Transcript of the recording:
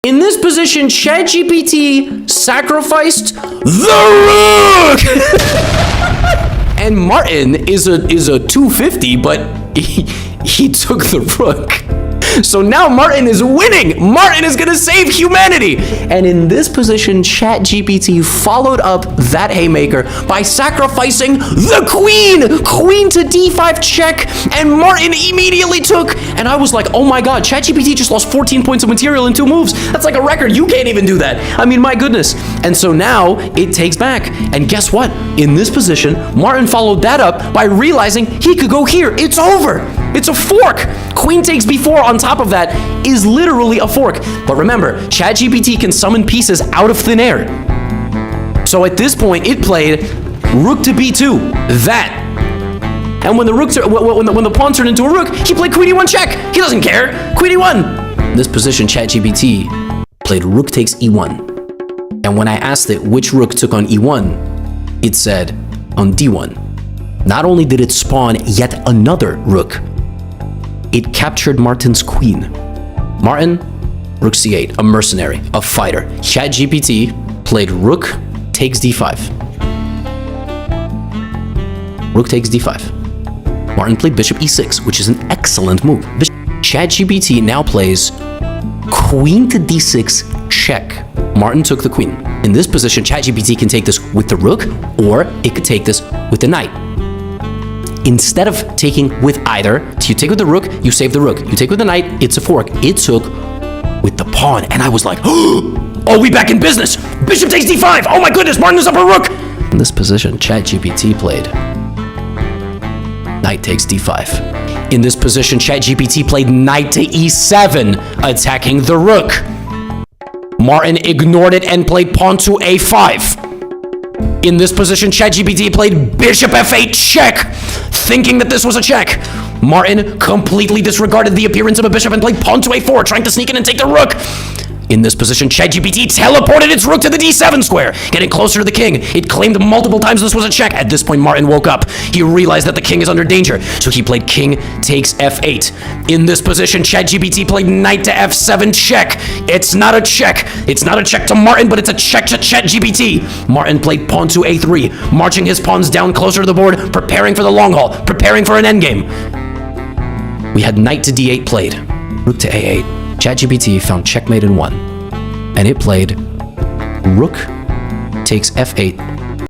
In this position, Chatgpt sacrificed the rook! And Martin is a 250, but he took the rook. So now Martin is winning. Martin is gonna save humanity. And in this position, Chatgpt followed up that haymaker by sacrificing the queen. Queen to d5 check, and Martin immediately took. And I was like, oh my God, Chatgpt just lost 14 points of material in 2 moves. That's like a record. You can't even do that. I mean, my goodness. And so now it takes back. And guess what? In this position, Martin followed that up by realizing he could go here. It's over. It's a fork. Queen takes b4 on top of that is literally a fork. But remember, Chatgpt can summon pieces out of thin air. So at this point, it played rook to b2. That. And when the pawn turned into a rook, he played queen e1 check. He doesn't care. Queen e1. In this position, Chatgpt played rook takes e1. And when I asked it which rook took on e1, it said on d1. Not only did it spawn yet another rook, it captured Martin's queen. Martin, rook c8, a mercenary, a fighter. Chatgpt played rook takes d5. Rook takes d5. Martin played bishop e6, which is an excellent move. Chatgpt now plays queen to d6 check. Martin took the queen. In this position, Chatgpt can take this with the rook, or it could take this with the knight. Instead of taking with either, so you take with the rook, you save the rook. You take with the knight, it's a fork. It took with the pawn, and I was like, oh, we back in business. Bishop takes d5. Oh my goodness, Martin is up a rook. In this position, Chatgpt played knight takes d5. In this position, Chatgpt played knight to e7, attacking the rook. Martin ignored it and played pawn to a5. In this position, Chatgpt played bishop f8 check, thinking that this was a check. Martin completely disregarded the appearance of a bishop and played pawn to a4, trying to sneak in and take the rook. In this position, Chatgpt teleported its rook to the d7 square, getting closer to the king. It claimed multiple times this was a check. At this point, Martin woke up. He realized that the king is under danger, so he played king takes f8. In this position, Chatgpt played knight to f7 check. It's not a check. It's not a check to Martin, but it's a check to Chatgpt. Martin played pawn to a3, marching his pawns down closer to the board, preparing for the long haul, preparing for an endgame. We had knight to d8 played, rook to a8. Chatgpt found checkmate in 1, and it played rook takes f8